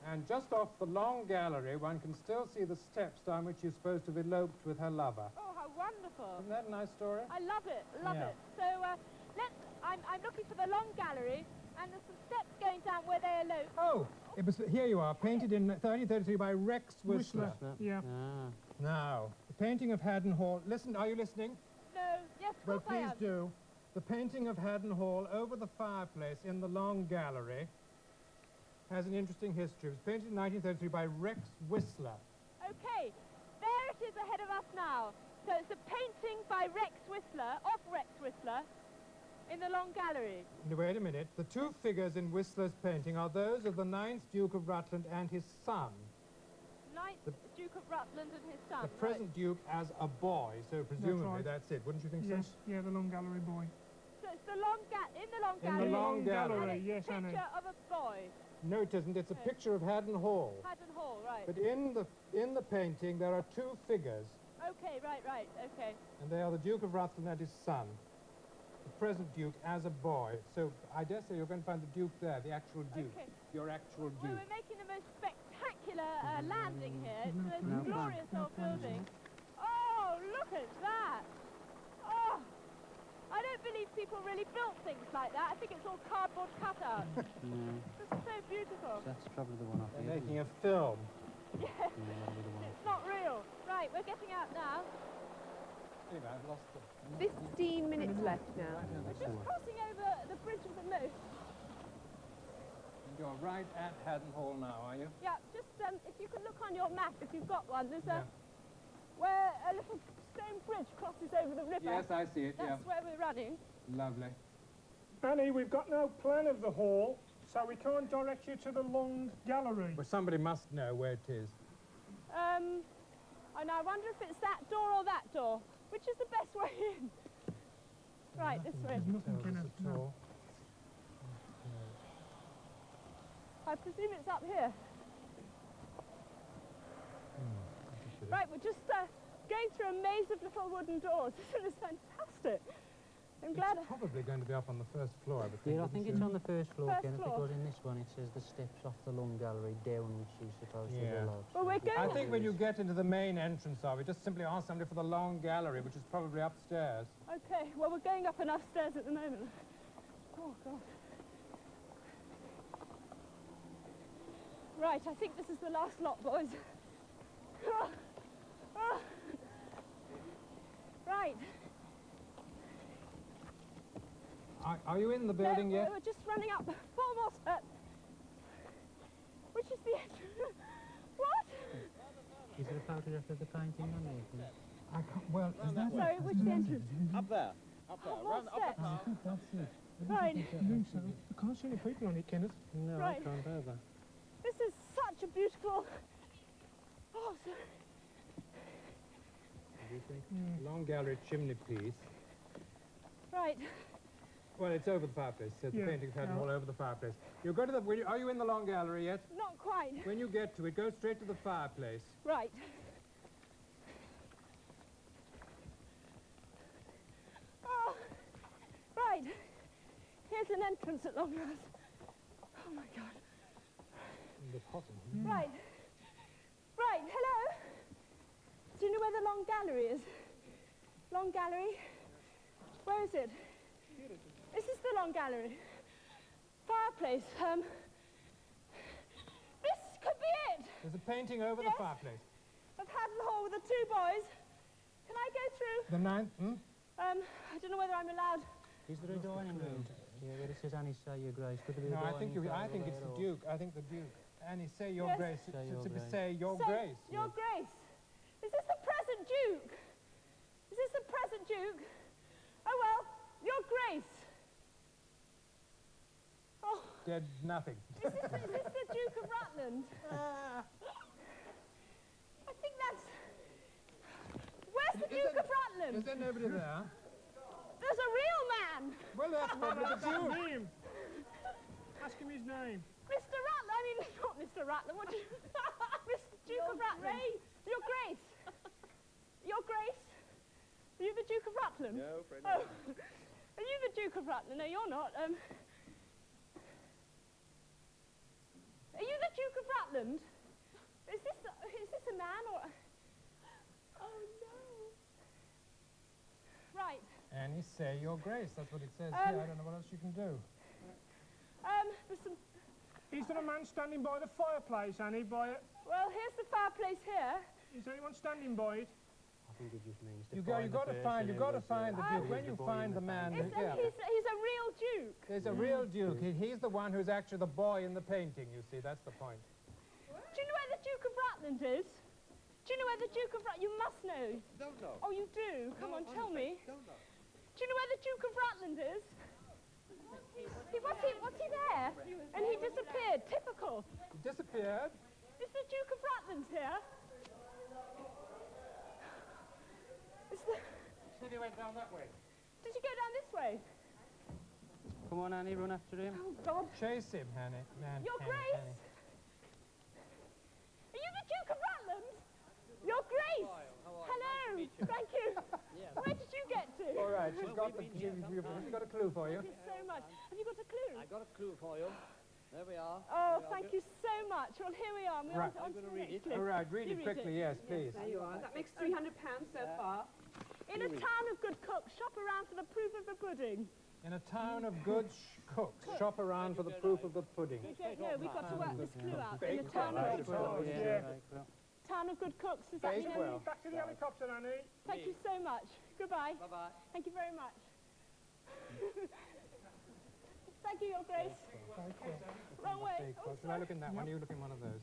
And just off the Long Gallery, one can still see the steps down which she's supposed to have eloped with her lover. Oh, how wonderful. Isn't that a nice story? I love it, love Yeah. it. So I'm looking for the Long Gallery, and there's some steps going down where they elope. Oh, it was, here you are, painted in 1333 by Rex Whistler. Yeah. Ah. Now, the painting of Haddon Hall. Listen, are you listening? No, yes, of Well, course I please am. do. The painting of Haddon Hall over the fireplace in the Long Gallery has an interesting history. It was painted in 1933 by Rex Whistler. Okay, there it is ahead of us now. So it's a painting by Rex Whistler, of Rex Whistler, in the Long Gallery. Now, wait a minute. The two figures in Whistler's painting are those of the 9th Duke of Rutland and his son. Ninth Duke of Rutland and his son. The present Duke as a boy, so presumably right. that's it. Wouldn't you think Yes, so? yeah, the Long Gallery boy. So it's the Long in the Long In the Gallery. Long Gallery. And it's yes, a I know. picture of a boy, No, it isn't. It's a No. picture of Haddon Hall. Haddon Hall, right. But in the painting there are two figures, Okay, right, okay. and they are the Duke of Rutland and his son. The present Duke as a boy. So I dare say you're going to find the Duke there, the actual Duke. Okay. Your actual Well, Duke. we're making the most spectacular landing here. It's the most No glorious plan. old building. Oh, look at that! Oh, I don't believe people really built things like that. I think it's all cardboard cutouts. No, It's so beautiful. that's probably the one up They're here. making a film. Yes, Yeah, that'll be the one. it's not real. Right, we're getting out now. Anyway, I've lost the... 15 minutes left now. We're just crossing over the bridge of the moat. You're right at Haddon Hall now, are you? Yeah, just if you can look on your map, if you've got one, there's Yeah. where a little stone bridge crosses over the river. Yes, I see it, yeah. That's where we're running. Lovely. Annie, we've got no plan of the hall, so we can't direct you to the Long Gallery. Well, somebody must know where it is. And I wonder if it's that door or that door. Which is the best way in? Right, this way. There's nothing, Tells us Kenneth, at no. all. I presume it's up here. Right, we're just going through a maze of little wooden doors. This is fantastic. I'm glad. It's probably going to be up on the first floor, I would think. Yeah, I wouldn't think you? it's on the first floor, First Kenneth, floor. because in this one it says the steps off the Long Gallery down which she's supposed to Yeah. go out. Well, we're I going. think when you get into the main entrance of it, just simply ask somebody for the Long Gallery, which is probably upstairs. Okay, well, we're going up enough stairs at the moment. Oh, God. Right, I think this is the last lot, boys. Right. Are you in the building No, yet? we're just running up 4 more steps. Which is the entrance. What? Is there a photograph of the painting on there? I can't, well, is that Sorry, which is the entrance? Up there. Up there. More Run up the steps. path. that's it. Right. I think so. I can't see any people on it, Kenneth. No, Right. I can't either. This is such a beautiful... Oh, sorry. Long gallery chimney piece. Right. Well, it's over the fireplace. So the Yeah, painting's had yeah. all over the fireplace. You go to the. Are you in the long gallery yet? Not quite. When you get to it, go straight to the fireplace. Right. Oh, right. Here's an entrance at long last. Oh my God. The bottom. Right. Right, hello. Do you know where the long gallery is? Long gallery? Where is it? This is the long gallery. Fireplace. This could be it. There's a painting over Yes. the fireplace. I've had the hall with the 2 boys. Can I go through? The ninth. I don't know whether I'm allowed. Is there a dining room? Yeah, where it says Annie say your grace. Could there be a No, I think dining I table think it's there the or- Duke. I think the Duke. Annie, say your Yes. grace. Say your To grace. say your Say, grace. Your Grace. Is this the present Duke? Is this the present Duke? Oh well, Your Grace. Oh, Dead nothing. is this the Duke of Rutland? I think that's... Where's the Duke of Is Rutland? there nobody there? There's a real man. Well, that's probably the Duke. Name. Ask him his name. Mr. Rutland, I mean, not Mr. Rutland, what do you... Mr. Duke of Rutland. Your Grace. Your Grace. Are you the Duke of Rutland? No, Fred. Oh. Are you the Duke of Rutland? No, you're not. Are you the Duke of Rutland? Is this a man or... Oh, no. Right. Annie, say your grace. That's what it says Um, here. I don't know what else you can do. There's some... Is there a man standing by the fireplace, Annie? Well, here's the fireplace here. Is there anyone standing by it? I think it just means to You've find got the to find. person You've who got to was, find the who Duke. was When the you boy find in the the man, He's yeah. a real Duke. There's a real Duke. He's the one who's actually the boy in the painting. You see, that's the point. Do you know where the Duke of Rutland is? Do you know where the Duke of Rutland... You must know. Don't know. Oh, you do? Come on, tell me. Don't know. Do you know where the Duke of Rutland is? Was he there? And he disappeared. Typical. He disappeared. Is the Duke of Rutland here? Is the... Said he went down that way. Did you go down this way? Come on, Annie, run after him. Oh, God. Chase him, Annie. Your Grace? Are you the Duke of Rutland? Your Grace! Hello! Thank you. Where did you get to? All right, she's got a clue for you. Thank you so much. Have you got a clue? I got a clue for you. There we are. Oh, thank you so much. Well, here we are. We're Right. on I'm to gonna the read next it. clue. All right, read You it quickly, yes, please. There you are. That makes £300 so far. In a town of good cooks, shop around for the proof of the pudding. In a town of good cooks, shop around for the proof of the pudding. We don't know. We've got to work this clue out. In a Bakewell. town of Bakewell. town of good cooks. Does that mean Bakewell. anything? Back to the helicopter, Annie. Thank you so much. Goodbye. Bye-bye. Thank you very much. Thank you, Your Grace. Wrong way. Oh, Bakewell. Should I look in that one? You look in one of those.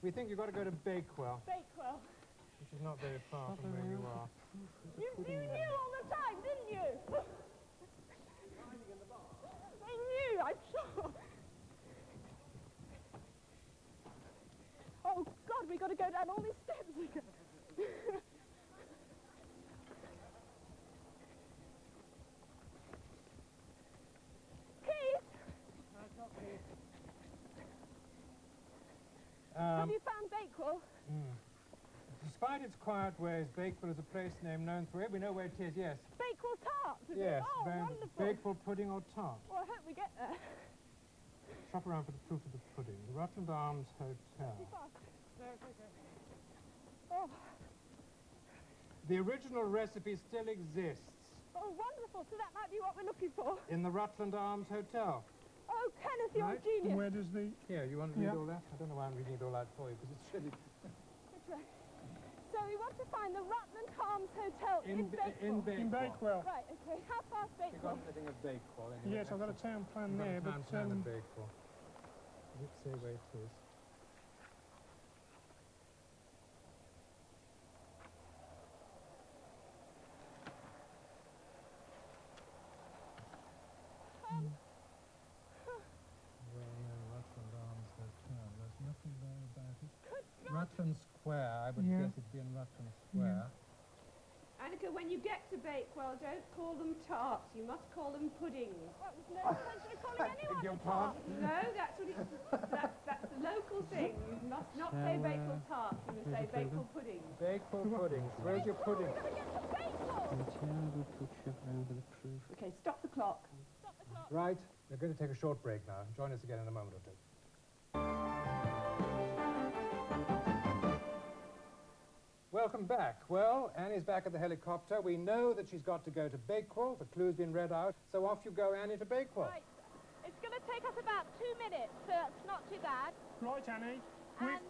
We think you've got to go to Bakewell, Bakewell. which is not very far from where you are. You knew all the time, didn't you? I knew, I'm sure. Oh, God, we've got to go down all these steps again. Keith, have you found Bakewell? Despite its quiet ways, Bakewell is a place name known through it. We know where it is, yes. Bakewell tart, is it? Yes, Oh, very- wonderful. Bakewell pudding or tart. Well, I hope we get there. Shop around for the proof of the pudding. The Rutland Arms Hotel. Oh, The original recipe still exists oh, wonderful. So that might be what we're looking for. in the Rutland Arms Hotel. Oh, Kenneth, you're a Right, and genius. where does the... Here, you want to read Yeah. all that? I don't know why I'm reading it all out for you, because it's really... That's right. So we want to find the Rutland Arms Hotel in Bakewell. In Bakewell. Right, okay. How far's You Bakewell? got anything of Bakewell anyway? Yes, I've got a town plan You've got there, a town but... plan of Bakewell. Does it say where it is? Well, no, Rutland Arms Hotel. There's nothing there about it. Rutland Square, I would Yeah. guess it'd be in Rutland Square. Anneka, when you get to Bakewell, don't call them tarts. You must call them puddings. Well, there's no intention of calling anyone your a tart. No, that's what that's a local thing. You must not say Bakewell tarts. You must say Bakewell puddings. Bakewell puddings. Where's your pudding? We're going to get to Bakewell. Good cook shop around for the proof. Okay, stop the clock. Stop the clock. Right, we're going to take a short break now. Join us again in a moment or two. Welcome back. Well, Annie's back at the helicopter. We know that she's got to go to Bakewell. The clue's been read out. So off you go, Annie, to Bakewell. Right. It's going to take us about 2 minutes, so that's not too bad. Right, Annie. And,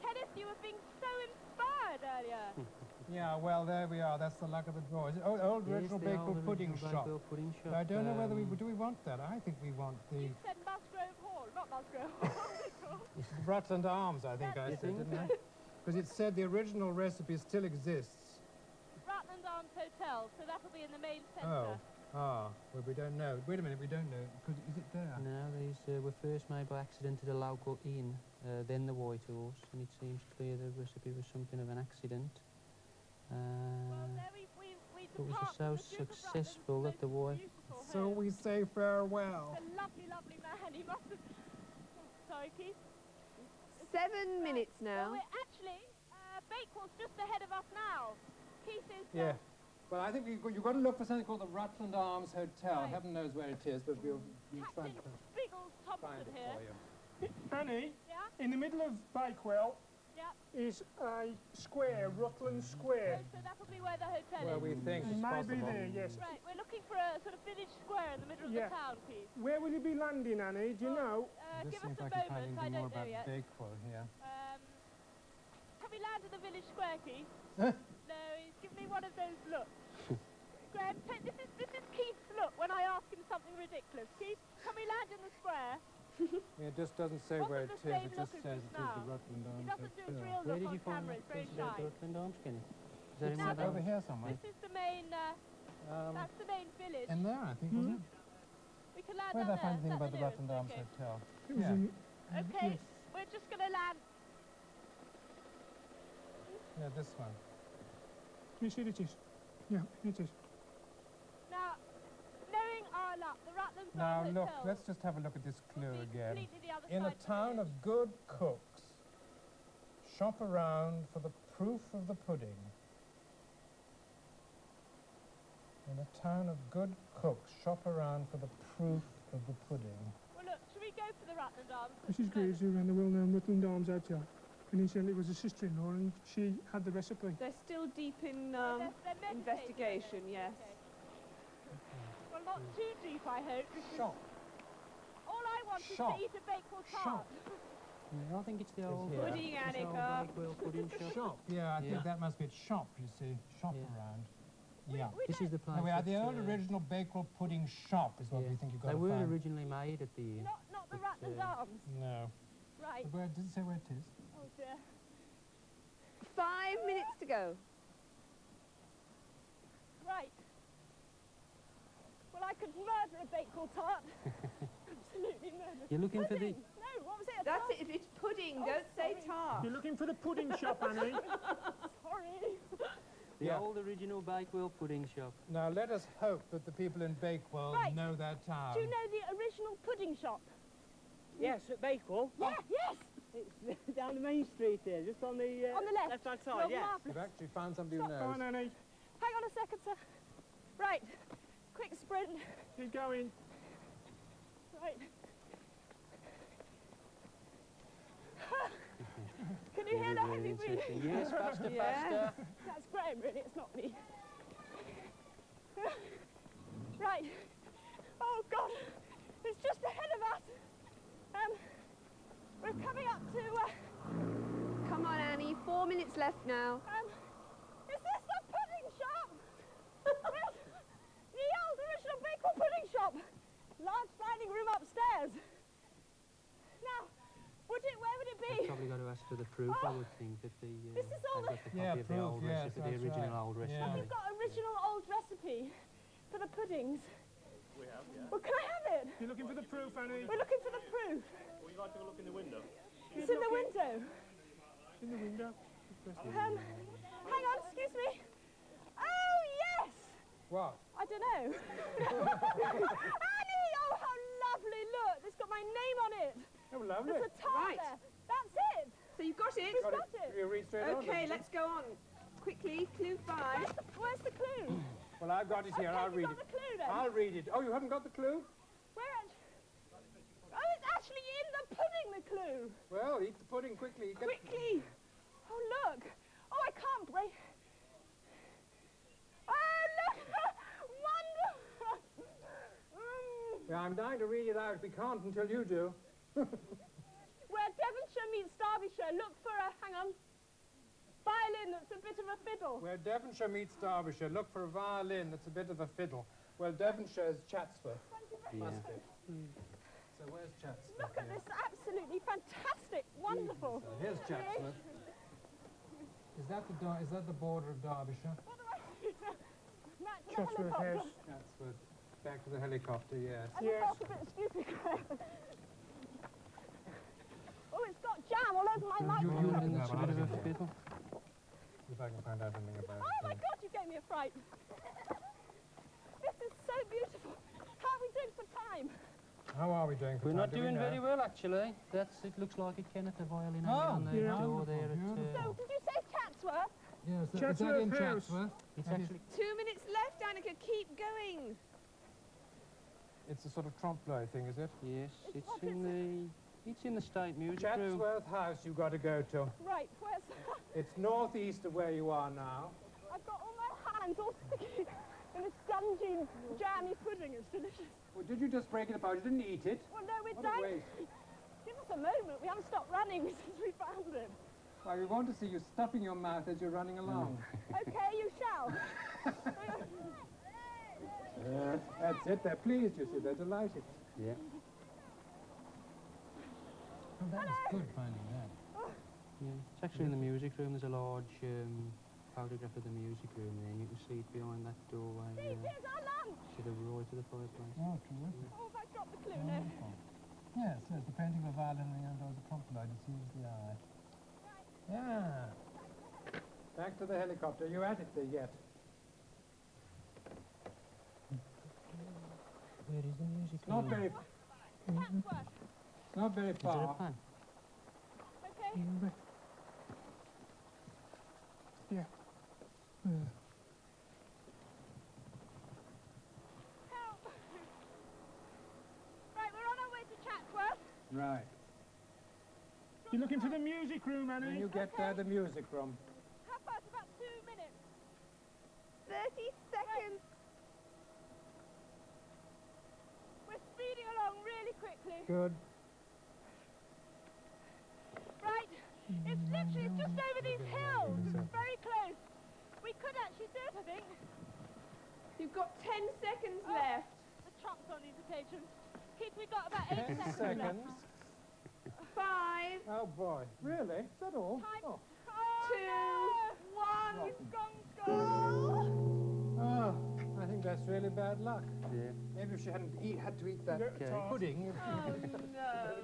Kenneth, you were being so inspired earlier. Yeah, well, there we are. That's the luck of the draw. Is it old original Yes, the Bakewell old pudding original shop? Bakewell pudding shop. I don't know whether do we want that. I think we want the You said Musgrove Hall, not Musgrove Hall. Rutland Arms, I think I said, didn't I? Because it said the original recipe still exists. Rutland Arms Hotel, so that'll be in the main Oh. centre. Well, we don't know. Wait a minute, we don't know. Is it there? No, these were first made by accident at a local inn, then the White Horse, and it seems clear the recipe was something of an accident. Well, there we But was depart so from the Duke of successful Rutland's that the most boy... beautiful So home. we say farewell. A lovely, lovely man. He must have... Oh, sorry, Keith. 7 minutes Well, now. we're actually... Bakewell's just ahead of us now. Keith is... Yeah. Well, I think you've got to look for something called the Rutland Arms Hotel. Right. Heaven knows where it is, but we'll try Captain and Biggles find Thompson it here. for you. Annie, Yeah? in the middle of Bakewell Yeah. is a square, Rutland Square. So that'll be where the hotel Well, is. we think It it's may be possible. there, yes. Right, we're looking for a sort of village square in the middle of Yeah. the town, Keith. Where will you be landing, Annie? Do you know? Just Give us see if a I can find moment, I anything more don't know about yet. Bakewell here. Can we land in the village square, Keith? Huh? No, he's giving me one of those looks. Graham, this is Keith's look when I ask him something ridiculous. Keith, can we land in the square? It just doesn't say Wasn't where it the is. same It look just as says just it is the now. Rutland He Arms doesn't do his Hotel. real Where look did on you find camera, that it's very place about shy. the Rutland Arms, Kenny? Is that in Now one of then, Over those? here somewhere. This is the main, that's the main village. In there, I think, wasn't it? We can land Where down did I find there. anything Is about that the nearest? Rutland Arms Okay. Hotel? It was Yeah. in- Okay, yes. we're just going to land. Yeah, this one. Yes, it is. Yeah, it is. Now, knowing our luck, the Rutland Now Arms look, Hotel let's just have a look at this will clue be again. completely the other In a side the town village. of good cooks, shop around for the proof of the pudding. In a town of good cooks, shop around for the proof of the pudding. Well, look, should we go for the Rutland Arms? Mrs. Greaves, who ran the well-known Rutland Arms Hotel, and incidentally was a sister-in-law, and she had the recipe. They're still deep in They're meditating, investigation, are they? yes. Okay. Well, not too deep, I hope. because Shop. All I want is Shop. to eat a Bakewell Shop. tart. Yeah, I think it's the old... here. Pudding, it's the old Anneka. Bakewell pudding shop. Shop. Yeah, I think Yeah. that must be a shop, you see. Shop Yeah. around. We- Yeah. we This don't- is the place. No, we are the that's, old original Bakewell pudding shop is what yeah. we think you've got They to were find. originally made at the inn. Not the But, Rutland Arms. No. Right. Where, does it say where it is? Oh, dear. 5 minutes to go. Right. Well, I could murder a Bakewell tart. Absolutely murder. You're looking for the... Pudding. No, what was it? A That's tart? it. If it's pudding, Oh, don't say sorry. tart. You're looking for the pudding shop, Annie. Sorry. The Yeah. old original Bakewell pudding shop. Now let us hope that the people in Bakewell Right. know their town. Do you know the original pudding shop? Yes, at Bakewell. Yeah, yes. It's down the main street here, just on the, On the left. left-hand Well, side, yes. marvellous. You've actually found somebody who Come knows. on, Annie. Hang on a second, sir. Right. Quick sprint. Keep going. Right. Can you hear the Really, heavy really breathing? interesting. Yes, faster, Yeah. faster. That's Graham, really. It's not me. Right. Oh, God. It's just ahead of We're coming up to... Come on, Annie, 4 minutes left now. is this the pudding shop? The old original Bakewell pudding shop. Large dining room upstairs. Now, where would it be? You've probably got to ask for the proof, I would think, that the... This is all they've got the copy of the old recipe, the original old recipe. You've got original old recipe for the puddings. We have, yeah. Well, can I have it? You're looking for the proof, Annie? We're looking for the proof. Would you like to look in the window? It's in the window. In the window? Hang on, excuse me. Oh, yes! What? I don't know. Annie! Oh, how lovely! Look, it's got my name on it. Oh, lovely. There's a tar Right. there. That's it. So you've got it? We've got it. You read straight on. Okay, let's go on. Quickly, clue 5. Where's the clue? Well, I've got it here. Okay, I'll you've read got it. the clue then. I'll read it. Oh, you haven't got the clue? Where at? Oh, it's actually in the pudding, the clue. Well, eat the pudding quickly. Get Quickly. Oh, look. Oh, I can't break. Oh, look. Wonderful. Yeah, I'm dying to read it out. We can't until you do. Where Devonshire meets Derbyshire, look for a, hang on, violin that's a bit of a fiddle. Where Devonshire meets Derbyshire, look for a violin that's a bit of a fiddle. Well, Devonshire is Chatsworth. Must be. So where's Chatsworth? Look at this, absolutely fantastic, wonderful. So here's Chatsworth. Is that the border of Derbyshire? What do I do? Back to the Chatsworth helicopter. House. Chatsworth. Back to the helicopter, yes. I felt a bit stupid. Oh, it's got jam all over my microphone. That's a bit of a fiddle. If I can find out anything about Oh my God, you gave me a fright. This is so beautiful. How are we doing for time? How are we doing for We're time? not Do we doing know? very well, actually. It looks like a Kenneth violin Oh, on the yeah. door there. So, did you say Chatsworth? Yes, is that Chatsworth in House. Chatsworth? It's actually... 2 minutes left, Anneka. Keep going. It's a sort of trompe-l'oeil thing, is it? Yes, It's it's in the State Music Room. Chatsworth House you've got to go to. Right, where's... It's northeast of where you are now. I've got all my hands all sticky in this spongy, jammy pudding. It's delicious. Well, did you just break it apart? You didn't eat it? Well, no, we're What a dying. waste. Give us a moment. We haven't stopped running since we found it. Well, we want to see you stuffing your mouth as you're running along. Okay, you shall. That's it. They're pleased, you see. They're delighted. Yeah. Oh, that was good finding that. Yeah, it's actually in the music room. There's a large photograph of the music room there, and you can see it behind that doorway. See, here's our lunch. To the right of the fireplace. Oh, terrific. Oh, have I dropped the clue now? Yes, there's the painting of a violin and there was a trompe-l'oeil. It seems the eye. Yeah. Back to the helicopter. You at it there yet? Where is the music It's not room? very, Chatsworth. it's not very Is there a far. pan? Okay. Yeah. Help. Right, we're on our way to Chatsworth. Right. You're looking for the music room, When Annie? you get there, the music room. How far? It's about 2 minutes. 30 seconds. We're speeding along really quickly. Good. Right, it's literally just over these hills. It's very close. We could actually do it, I think. You've got 10 seconds Oh. left. The chomps on these occasions. Keith, we've got about 8 10 seconds seconds. left. 5, Oh, boy. Really? Is that all? Time. Oh. Oh, 2, no. 1. It's gone, gone. Oh, I think that's really bad luck. Yeah. Maybe if she hadn't had to eat that Okay. pudding. Oh, no.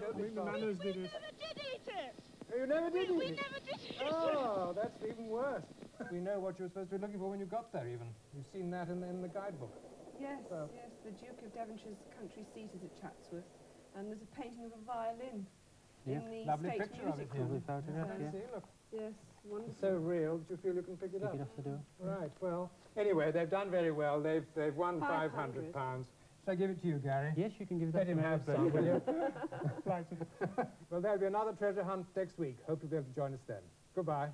I think the manners did it. Never did eat it. You never did We eat it? never did eat it. Oh, that's even worse. We know what you were supposed to be looking for when you got there, even. You've seen that in the guidebook. Yes, So- yes, the Duke of Devonshire's country seat is at Chatsworth, and there's a painting of a violin Yeah. in the Lovely State picture of Music it here. Room. Lovely photograph, yeah. See, look. Yes, It's wonderful. so real that you feel you can pick it Pick up. it off the door. Right, well, anyway, they've done very well. They've won 500 pounds. Shall I give it to you, Gary? Yes, you can give Let that him to me. have some, will you? Well, there'll be another treasure hunt next week. Hope you'll be able to join us then. Goodbye.